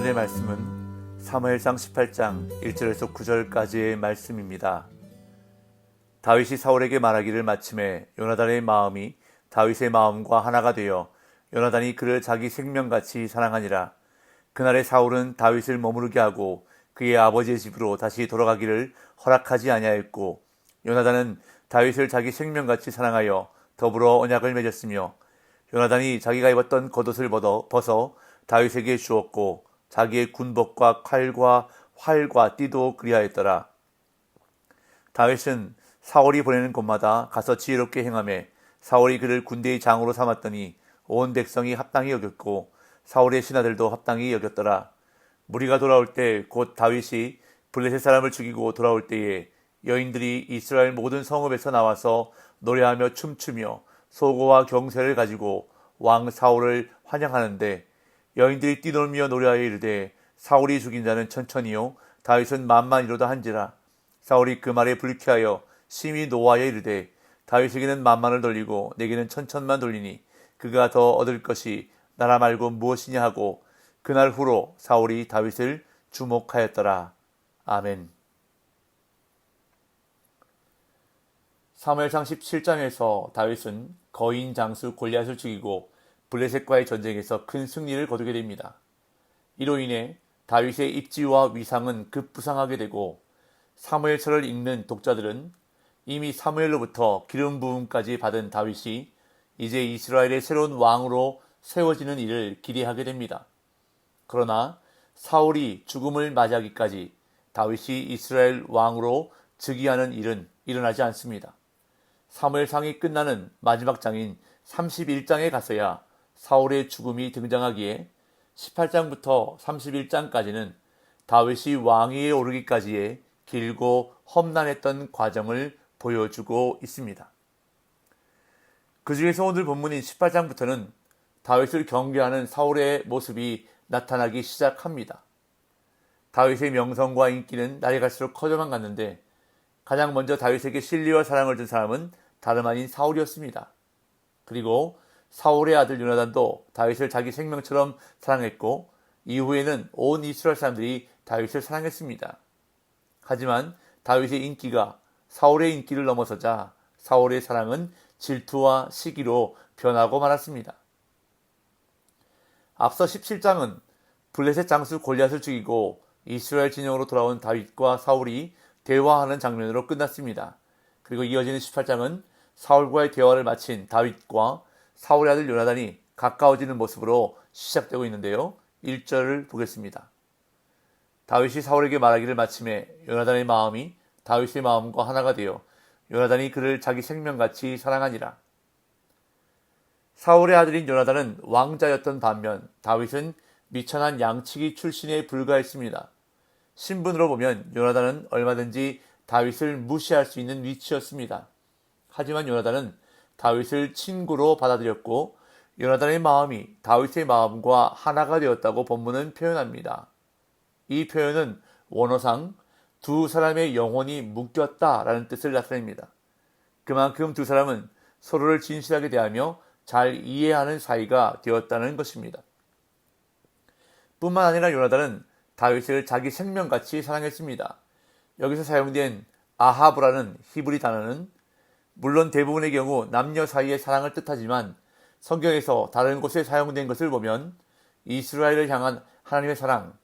오늘의 말씀은 사무엘상 18장 1절에서 9절까지의 말씀입니다. 다윗이 사울에게 말하기를 마침에 요나단의 마음이 다윗의 마음과 하나가 되어 요나단이 그를 자기 생명같이 사랑하니라. 그날에 사울은 다윗을 머무르게 하고 그의 아버지의 집으로 다시 돌아가기를 허락하지 아니하였고, 요나단은 다윗을 자기 생명같이 사랑하여 더불어 언약을 맺었으며, 요나단이 자기가 입었던 겉옷을 벗어 다윗에게 주었고, 자기의 군복과 칼과 활과 띠도 그리하였더라. 다윗은 사울이 보내는 곳마다 가서 지혜롭게 행하매 사울이 그를 군대의 장으로 삼았더니 온 백성이 합당히 여겼고 사울의 신하들도 합당히 여겼더라. 무리가 돌아올 때 곧 다윗이 블레셋 사람을 죽이고 돌아올 때에 여인들이 이스라엘 모든 성읍에서 나와서 노래하며 춤추며 소고와 경쇠를 가지고 왕 사울을 환영하는데, 여인들이 뛰놀며 노래하여 이르되 사울이 죽인 자는 천천히요 다윗은 만만이로다 한지라. 사울이 그 말에 불쾌하여 심히 노하여 이르되 다윗에게는 만만을 돌리고 내게는 천천만 돌리니 그가 더 얻을 것이 나라 말고 무엇이냐 하고, 그날 후로 사울이 다윗을 주목하였더라. 아멘. 사무엘상 17장에서 다윗은 거인 장수 골리앗을 죽이고 블레셋과의 전쟁에서 큰 승리를 거두게 됩니다. 이로 인해 다윗의 입지와 위상은 급부상하게 되고, 사무엘서를 읽는 독자들은 이미 사무엘로부터 기름 부음까지 받은 다윗이 이제 이스라엘의 새로운 왕으로 세워지는 일을 기대하게 됩니다. 그러나 사울이 죽음을 맞이하기까지 다윗이 이스라엘 왕으로 즉위하는 일은 일어나지 않습니다. 사무엘상이 끝나는 마지막 장인 31장에 가서야 사울의 죽음이 등장하기에 18장부터 31장까지는 다윗이 왕위에 오르기까지의 길고 험난했던 과정을 보여주고 있습니다. 그 중에서 오늘 본문인 18장부터는 다윗을 경계하는 사울의 모습이 나타나기 시작합니다. 다윗의 명성과 인기는 날이 갈수록 커져만 갔는데, 가장 먼저 다윗에게 신뢰와 사랑을 준 사람은 다름 아닌 사울이었습니다. 그리고 사울의 아들 요나단도 다윗을 자기 생명처럼 사랑했고, 이후에는 온 이스라엘 사람들이 다윗을 사랑했습니다. 하지만 다윗의 인기가 사울의 인기를 넘어서자 사울의 사랑은 질투와 시기로 변하고 말았습니다. 앞서 17장은 블레셋 장수 골리앗을 죽이고 이스라엘 진영으로 돌아온 다윗과 사울이 대화하는 장면으로 끝났습니다. 그리고 이어지는 18장은 사울과의 대화를 마친 다윗과 사울의 아들 요나단이 가까워지는 모습으로 시작되고 있는데요. 1절을 보겠습니다. 다윗이 사울에게 말하기를 마침에 요나단의 마음이 다윗의 마음과 하나가 되어 요나단이 그를 자기 생명같이 사랑하니라. 사울의 아들인 요나단은 왕자였던 반면 다윗은 미천한 양치기 출신에 불과했습니다. 신분으로 보면 요나단은 얼마든지 다윗을 무시할 수 있는 위치였습니다. 하지만 요나단은 다윗을 친구로 받아들였고, 요나단의 마음이 다윗의 마음과 하나가 되었다고 본문은 표현합니다. 이 표현은 원어상 두 사람의 영혼이 묶였다라는 뜻을 나타냅니다. 그만큼 두 사람은 서로를 진실하게 대하며 잘 이해하는 사이가 되었다는 것입니다. 뿐만 아니라 요나단은 다윗을 자기 생명같이 사랑했습니다. 여기서 사용된 아하브라는 히브리 단어는 물론 대부분의 경우 남녀 사이의 사랑을 뜻하지만, 성경에서 다른 곳에 사용된 것을 보면 이스라엘을 향한 하나님의 사랑,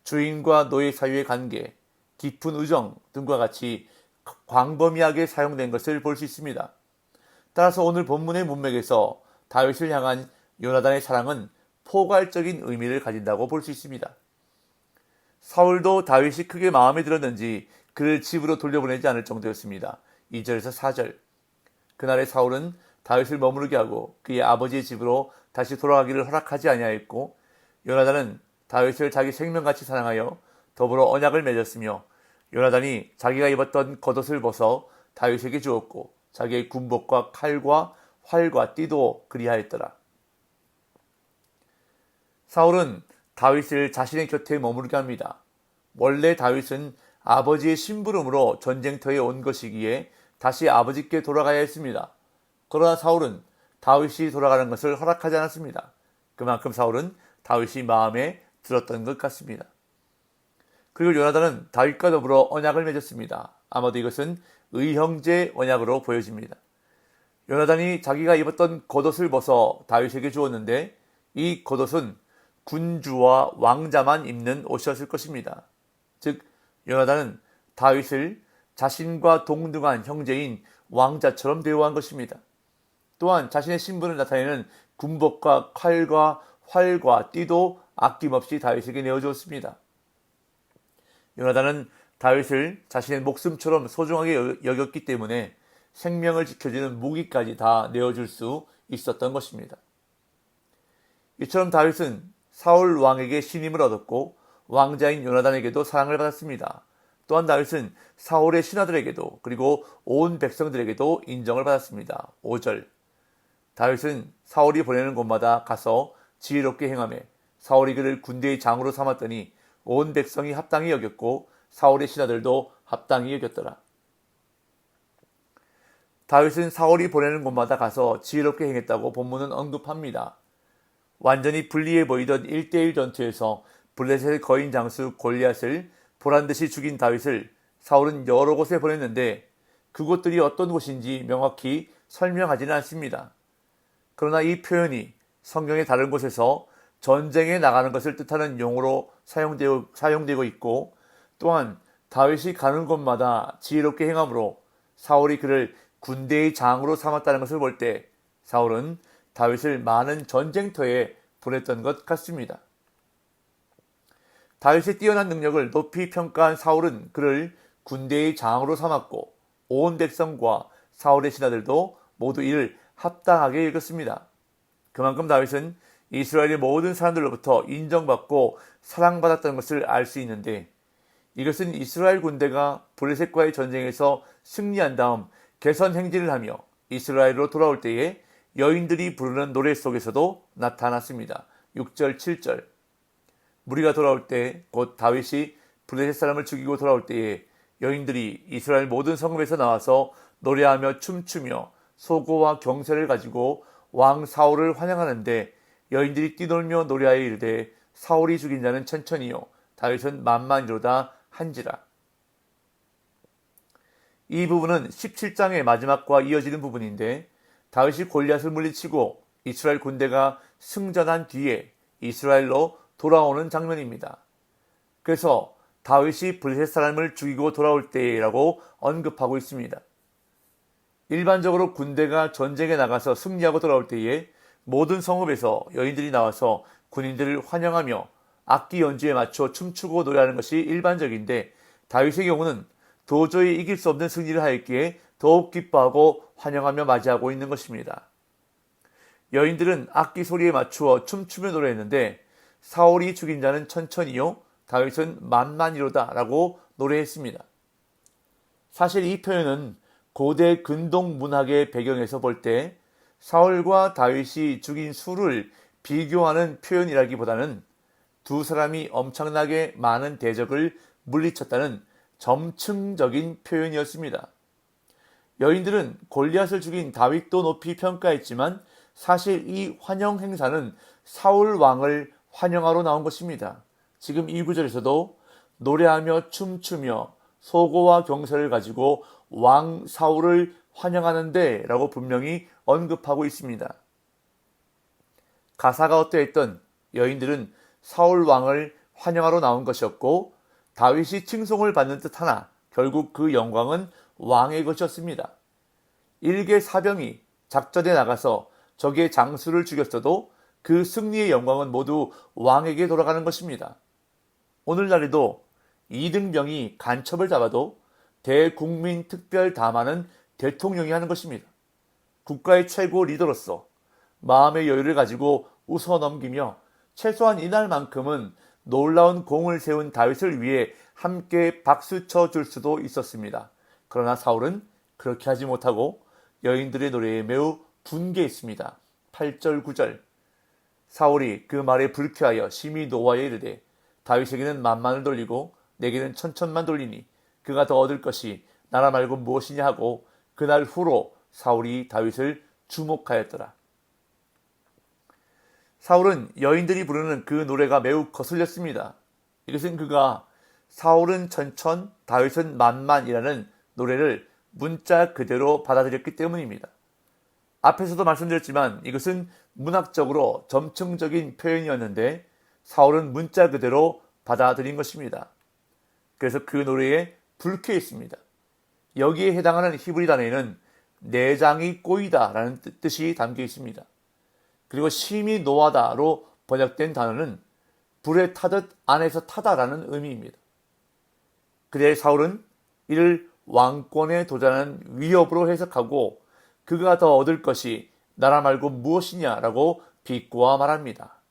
주인과 노예 사이의 관계, 깊은 우정 등과 같이 광범위하게 사용된 것을 볼 수 있습니다. 따라서 오늘 본문의 문맥에서 다윗을 향한 요나단의 사랑은 포괄적인 의미를 가진다고 볼 수 있습니다. 사울도 다윗이 크게 마음에 들었는지 그를 집으로 돌려보내지 않을 정도였습니다. 2절에서 4절. 그날에 사울은 다윗을 머무르게 하고 그의 아버지의 집으로 다시 돌아가기를 허락하지 아니하였고, 요나단은 다윗을 자기 생명같이 사랑하여 더불어 언약을 맺었으며, 요나단이 자기가 입었던 겉옷을 벗어 다윗에게 주었고 자기의 군복과 칼과 활과 띠도 그리하였더라. 사울은 다윗을 자신의 곁에 머무르게 합니다. 원래 다윗은 아버지의 심부름으로 전쟁터에 온 것이기에 다시 아버지께 돌아가야 했습니다. 그러나 사울은 다윗이 돌아가는 것을 허락하지 않았습니다. 그만큼 사울은 다윗이 마음에 들었던 것 같습니다. 그리고 요나단은 다윗과 더불어 언약을 맺었습니다. 아마도 이것은 의형제 언약으로 보여집니다. 요나단이 자기가 입었던 겉옷을 벗어 다윗에게 주었는데 이 겉옷은 군주와 왕자만 입는 옷이었을 것입니다. 즉 요나단은 다윗을 자신과 동등한 형제인 왕자처럼 대우한 것입니다. 또한 자신의 신분을 나타내는 군복과 칼과 활과 띠도 아낌없이 다윗에게 내어주었습니다. 요나단은 다윗을 자신의 목숨처럼 소중하게 여겼기 때문에 생명을 지켜주는 무기까지 다 내어줄 수 있었던 것입니다. 이처럼 다윗은 사울 왕에게 신임을 얻었고 왕자인 요나단에게도 사랑을 받았습니다. 또한 다윗은 사울의 신하들에게도 그리고 온 백성들에게도 인정을 받았습니다. 5절 다윗은 사울이 보내는 곳마다 가서 지혜롭게 행하며 사울이 그를 군대의 장으로 삼았더니 온 백성이 합당히 여겼고 사울의 신하들도 합당히 여겼더라. 다윗은 사울이 보내는 곳마다 가서 지혜롭게 행했다고 본문은 언급합니다. 완전히 불리해 보이던 1대1 전투에서 블레셋의 거인 장수 골리앗을 보란듯이 죽인 다윗을 사울은 여러 곳에 보냈는데 그곳들이 어떤 곳인지 명확히 설명하지는 않습니다. 그러나 이 표현이 성경의 다른 곳에서 전쟁에 나가는 것을 뜻하는 용어로 사용되고 있고 또한 다윗이 가는 곳마다 지혜롭게 행함으로 사울이 그를 군대의 장으로 삼았다는 것을 볼 때 사울은 다윗을 많은 전쟁터에 보냈던 것 같습니다. 다윗의 뛰어난 능력을 높이 평가한 사울은 그를 군대의 장으로 삼았고 온 백성과 사울의 신하들도 모두 이를 합당하게 여겼습니다. 그만큼 다윗은 이스라엘의 모든 사람들로부터 인정받고 사랑받았다는 것을 알 수 있는데 이것은 이스라엘 군대가 블레셋과의 전쟁에서 승리한 다음 개선 행진을 하며 이스라엘로 돌아올 때에 여인들이 부르는 노래 속에서도 나타났습니다. 6절, 7절 무리가 돌아올 때 곧 다윗이 블레셋 사람을 죽이고 돌아올 때에 여인들이 이스라엘 모든 성읍에서 나와서 노래하며 춤추며 소고와 경세를 가지고 왕 사울을 환영하는데 여인들이 뛰놀며 노래하여 이르되 사울이 죽인 자는 천천히요 다윗은 만만이로다 한지라. 이 부분은 17장의 마지막과 이어지는 부분인데 다윗이 골리앗을 물리치고 이스라엘 군대가 승전한 뒤에 이스라엘로 돌아오는 장면입니다. 그래서 다윗이 블레셋 사람을 죽이고 돌아올 때라고 언급하고 있습니다. 일반적으로 군대가 전쟁에 나가서 승리하고 돌아올 때에 모든 성읍에서 여인들이 나와서 군인들을 환영하며 악기 연주에 맞춰 춤추고 노래하는 것이 일반적인데 다윗의 경우는 도저히 이길 수 없는 승리를 하였기에 더욱 기뻐하고 환영하며 맞이하고 있는 것입니다. 여인들은 악기 소리에 맞추어 춤추며 노래했는데 사울이 죽인 자는 천천히요 다윗은 만만이로다 라고 노래했습니다. 사실 이 표현은 고대 근동 문학의 배경에서 볼 때 사울과 다윗이 죽인 수를 비교하는 표현이라기보다는 두 사람이 엄청나게 많은 대적을 물리쳤다는 점층적인 표현이었습니다. 여인들은 골리앗을 죽인 다윗도 높이 평가했지만 사실 이 환영 행사는 사울 왕을 환영하러 나온 것입니다. 지금 이 구절에서도 노래하며 춤추며 소고와 경사를 가지고 왕 사울을 환영하는데 라고 분명히 언급하고 있습니다. 가사가 어떠했던 여인들은 사울 왕을 환영하러 나온 것이었고 다윗이 칭송을 받는 듯 하나 결국 그 영광은 왕의 것이었습니다. 일개 사병이 작전에 나가서 적의 장수를 죽였어도 그 승리의 영광은 모두 왕에게 돌아가는 것입니다. 오늘날에도 이등병이 간첩을 잡아도 대국민 특별 담화는 대통령이 하는 것입니다. 국가의 최고 리더로서 마음의 여유를 가지고 웃어넘기며 최소한 이날만큼은 놀라운 공을 세운 다윗을 위해 함께 박수쳐 줄 수도 있었습니다. 그러나 사울은 그렇게 하지 못하고 여인들의 노래에 매우 분개했습니다. 8절 9절 사울이 그 말에 불쾌하여 심히 노하여 이르되 다윗에게는 만만을 돌리고 내게는 천천만 돌리니 그가 더 얻을 것이 나라 말고 무엇이냐 하고 그날 후로 사울이 다윗을 주목하였더라. 사울은 여인들이 부르는 그 노래가 매우 거슬렸습니다. 이것은 그가 사울은 천천, 다윗은 만만이라는 노래를 문자 그대로 받아들였기 때문입니다. 앞에서도 말씀드렸지만 이것은 문학적으로 점층적인 표현이었는데 사울은 문자 그대로 받아들인 것입니다. 그래서 그 노래에 불쾌 있습니다. 여기에 해당하는 히브리 단어에는 내장이 꼬이다 라는 뜻이 담겨 있습니다. 그리고 심히 노하다로 번역된 단어는 불에 타듯 안에서 타다라는 의미입니다. 그때 사울은 이를 왕권에 도전하는 위협으로 해석하고 그가 더 얻을 것이 나라 말고 무엇이냐라고 비꼬아 말합니다.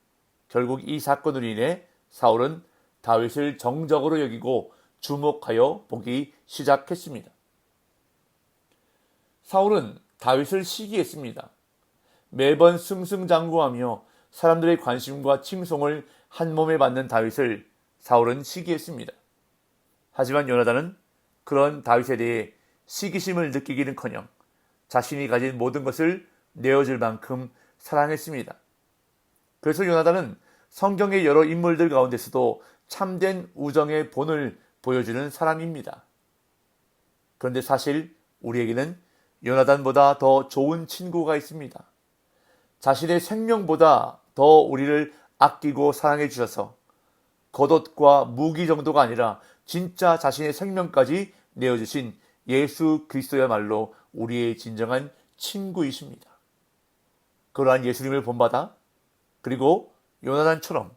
결국 이 사건으로 인해 사울은 다윗을 정적으로 여기고 주목하여 보기 시작했습니다. 사울은 다윗을 시기했습니다. 매번 승승장구하며 사람들의 관심과 칭송을 한 몸에 받는 다윗을 사울은 시기했습니다. 하지만 요나단은 그런 다윗에 대해 시기심을 느끼기는커녕 자신이 가진 모든 것을 내어줄 만큼 사랑했습니다. 그래서 요나단은 성경의 여러 인물들 가운데서도 참된 우정의 본을 보여주는 사람입니다. 그런데 사실 우리에게는 요나단보다 더 좋은 친구가 있습니다. 자신의 생명보다 더 우리를 아끼고 사랑해 주셔서 겉옷과 무기 정도가 아니라 진짜 자신의 생명까지 내어주신 예수 그리스도야말로 우리의 진정한 친구이십니다. 그러한 예수님을 본받아 그리고 요나단처럼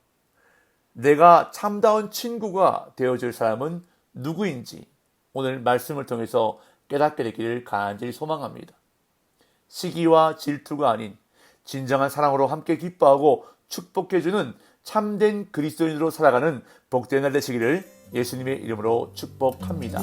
내가 참다운 친구가 되어줄 사람은 누구인지 오늘 말씀을 통해서 깨닫게 되기를 간절히 소망합니다. 시기와 질투가 아닌 진정한 사랑으로 함께 기뻐하고 축복해주는 참된 그리스도인으로 살아가는 복된 날 되시기를 예수님의 이름으로 축복합니다.